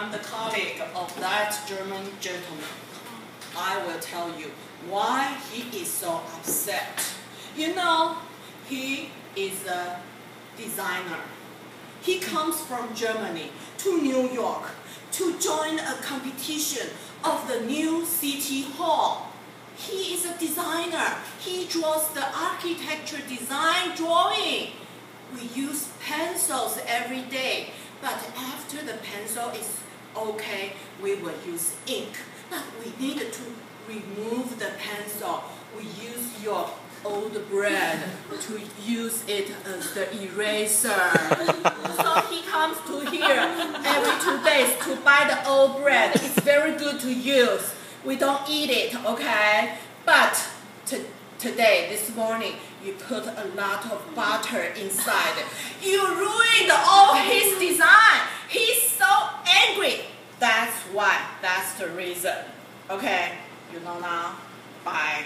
I'm the colleague of that German gentleman. I will tell you why he is so upset. You know, he is a designer. He comes from Germany to New York to join a competition of the new City Hall. He is a designer. He draws the architecture design drawing. We use pencils every day, but after the pencil is okay, we will use ink. But we need to remove the pencil. We use your old bread to use it as the eraser. So he comes to here every 2 days to buy the old bread. It's very good to use. We don't eat it, okay? But today, this morning, you put a lot of butter inside. You ruined all his design. He's so angry. That's why. That's the reason. Okay? You know now? Bye.